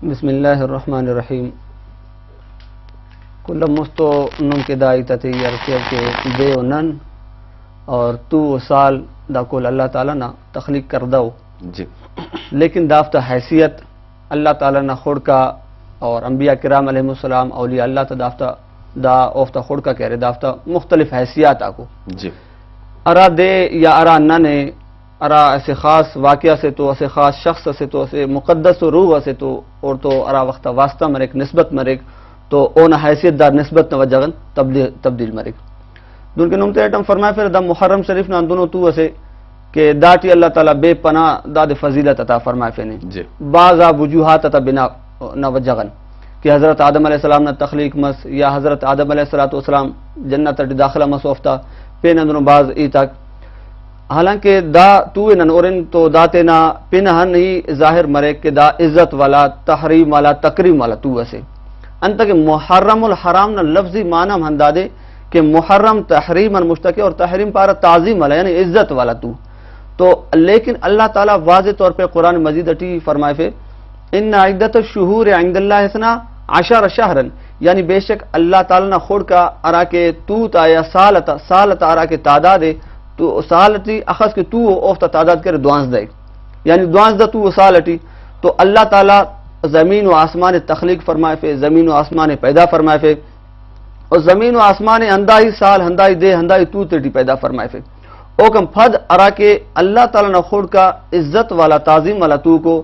بسم الله الرحمن الرحيم. كل مستو نم کے دائی تتی یرکیو کے دے و نن اور تو سال دا کل اللہ تعالیٰ نا تخلیق کردو جی، لیکن دافتا حیثیت اللہ تعالیٰ نا خود کا اور انبیاء کرام علیہ السلام اولیاء اللہ تا دافتا دا اوفتا خود کا کہہ رہے دافتا مختلف حیثیت آکو جی، ارا دے یا ارا ننے ارا ایسے خاص واقعہ سے تو ایسے خاص شخص سے تو ایسے مقدس و روح سے تو اور تو ارا وقتا واسطہ مرک نسبت مرک تو اونا حیثیت دار نسبت نوجگن تبدیل مرک دون کے نمتے ایٹم فرمائے پھر دا محرم شریف نا دونوں تو اسے کہ داٹی اللہ تعالیٰ بے پناہ داد فضیلت عطا فرمائے فینے جی، بعض وجوہات عطا بنا نوجگن کہ حضرت آدم علیہ السلام نا تخلیق مس یا حضرت آدم علیہ السلام جنت داخلہ مس وفتا پین دونوں بعض ای تک حالانکہ دا تو انن اورن تو داتے نا پنہن ہی ظاہر مرک کہ دا عزت والا تحریم والا تکریم والا تو اسے انتا کہ محرم الحرام نا لفظی معنی ہم ہندا دے کہ محرم تحریم مشتقے اور تحریم پارا تعظیم والا یعنی عزت والا تو لیکن اللہ تعالیٰ واضح طور پہ قرآن مجید اٹھی فرمائے فے ان عدت الشہور عند اللہ حسنا 10 شہرن یعنی بے شک اللہ تعالیٰ نے خود کا ارا کے تو تا یا سالتا ارا کے تعداد تو سالتی اخذ کے تو اوفتا تعداد کرے 12 یعنی 12 تو سالتی تو اللہ تعالیٰ زمین و آسمان تخلیق فرمائے فے زمین و آسمان پیدا فرمائے فے اور زمین و آسمان ہندائی سال ہندائی دے ہندائی تو تیٹی پیدا فرمائے فے اوکم پھد ارا کے اللہ تعالیٰ نے خود کا عزت والا تعظیم والا تو کو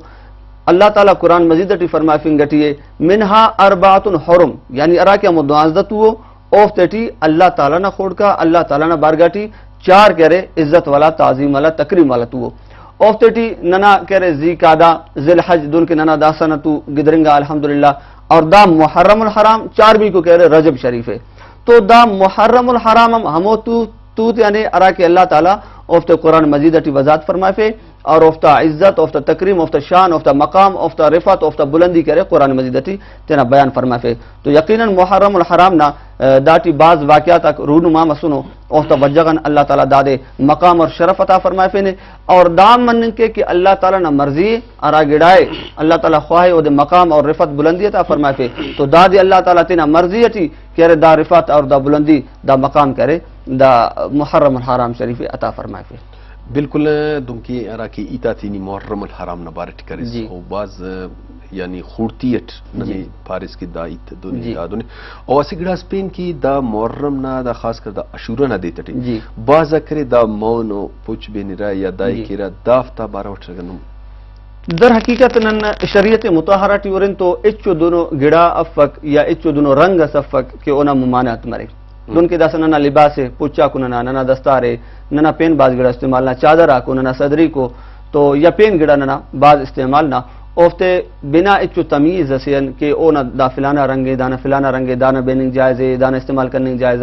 اللہ تعالیٰ قرآن مجید اٹھی فرمائے فنگٹیے منہا اربعۃ حرم یعنی ارا کے 12 تو اوف تیٹی اللہ تعالیٰ نے خود کا اللہ تعالیٰ نے بارگاٹی 4 کہہ رہے عزت والا تعظیم والا تکریم والا تو اوف تیٹی ننا کہہ رہے ذی قعدہ ذی الحج دن کے ننا داسنا تو گدرنگا الحمدللہ اور دا محرم الحرام 4 بھی کو کہہ رہے رجب شریف ہے تو دا محرم الحرام ہمو تو یعنی ارا کے اللہ تعالیٰ اوفتا قرآن مجید اٹی وضاحت فرمائے فے اور اوفتا عزت اوفتا تکریم اوفتا شان اوفتا مقام اوفتا رفعت اوفتا بلندی کرے قرآن مجید اٹی تینا بیان فرمائے فے تو یقیناً محرم الحرام نا داٹی بعض واقعات تک رونما مسنو اوفتا وجگن اللہ تعالیٰ دادے مقام اور شرف عطا فرمائے فے نے اور دام من کے کہ اللہ تعالیٰ نا مرضی ارا گڑائے اللہ تعالیٰ خواہے او دے مقام اور رفعت بلندی عطا فرمائے فے تو دادی اللہ تعالیٰ تینا مرضی اٹی کہ دا رفعت اور دا بلندی دا مقام کرے دا محرم الحرام شریف عطا فرمائے فے بالکل دنکی ارا کی ایتا تینی محرم الحرام نبارٹ کرس جی او باز یعنی خورتیت نمی پارس کی دا ایت دونی جی دا دونی او اسی گڑا سپین کی دا محرم نا دا خاص کر دا اشورا نا دیتا ٹی جی باز اکرے دا مونو پوچ بینی را یا دائی جی کرا دافتا بارا وٹر گنم در حقیقت نن شریعت مطہرہ ٹی ورن تو اچو دونوں گڑا افک یا اچو دونوں رنگ سفک کہ اونا ممانعت مرے دون کے داسا ننا لباس ہے پوچا کو ننا دستارے ننا پین باز گڑا استعمال نہ چادر کو ننا صدری کو تو یا پین گڑا ننا باز استعمال نہ اوفتے بنا اچو تمیز اسین کہ او نہ دا فلانا رنگے دانا فلانا رنگے دانا بیننگ جائز ہے دانا استعمال کرنے جائز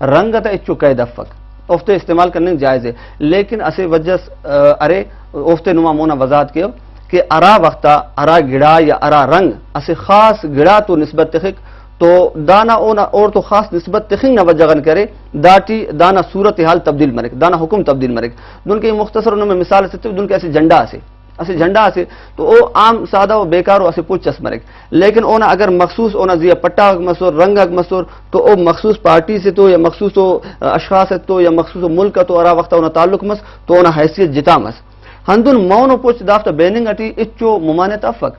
رنگ تا اچو قید افک اوفتے استعمال کرنے جائز ہے لیکن اسے وجہ ارے اوفتے نما مونا وضاحت کیو کہ ارا وقتا ارا گڑا یا ارا رنگ اسے خاص گڑا تو نسبت تخک تو دانا اونا اور تو خاص نسبت تخنگ نہ وجگن کرے داٹی دانا صورت حال تبدیل مرک دانا حکم تبدیل مرک دن کے مختصر انہوں میں مثال سے دن کے ایسے جھنڈا سے تو او عام سادہ و بیکار و اسے پوچھس مرک لیکن اونا اگر مخصوص اونا زیا پٹا مسور رنگ مسور تو او مخصوص پارٹی سے تو یا مخصوص اشخاص سے تو یا مخصوص ملک تو ارا وقتا اونا تعلق مس تو اونا حیثیت جتا مس ہندن مون و پوچھ دافتا بیننگ اٹی اچو ممانت افک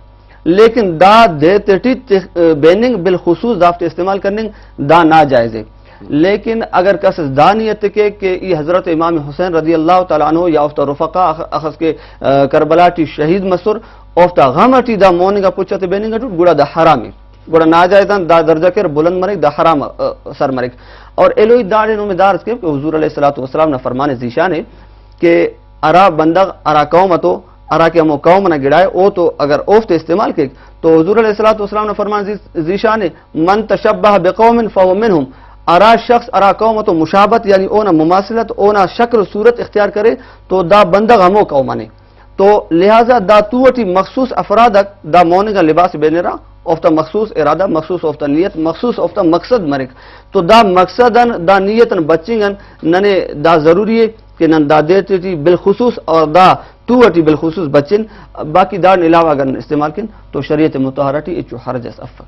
لیکن دا دیتے بیننگ بالخصوص دافت استعمال کرنے دا ناجائز ہے لیکن اگر کس دانیت کے کہ یہ حضرت امام حسین رضی اللہ تعالیٰ عنہ یا افتا رفقا اخذ کے کربلا ٹی شہید مسور افتا غم ٹی دا مونگا پوچھتے بیننگ اٹو گوڑا دا حرامی گوڑا ناجائزان دا درجہ کر بلند مرک دا حرام سر مرک اور الوی داڑے نو میں دارس کے کہ حضور علیہ السلام نے فرمان ذیشان ہے کہ ارا بندغ ارا قومتو ارا کے ہمو قوم نہ گڑائے او تو اگر اوفت استعمال کے تو حضور علیہ السلام نے فرمان ذیشان ہے من تشبہ بقوم فہو منہم ارا شخص ارا قوم تو مشابت یعنی اونا مماثلت اونا شکل صورت اختیار کرے تو دا بندغ ہمو قوم نے تو لہذا دا توٹی مخصوص افرادک دا مونگا لباس بینی را اوفتا مخصوص ارادہ مخصوص اوفتا نیت مخصوص اوفتا مقصد مرک تو دا مقصدن دا نیتن بچنگن ننے دا ضروری ہے کہ نن دا دیتی بالخصوص اور دا تو اٹی بالخصوص بچن باقی دار علاوہ اگر استعمال کن تو شریعت مطہرہ ٹی اچو حرج اس افق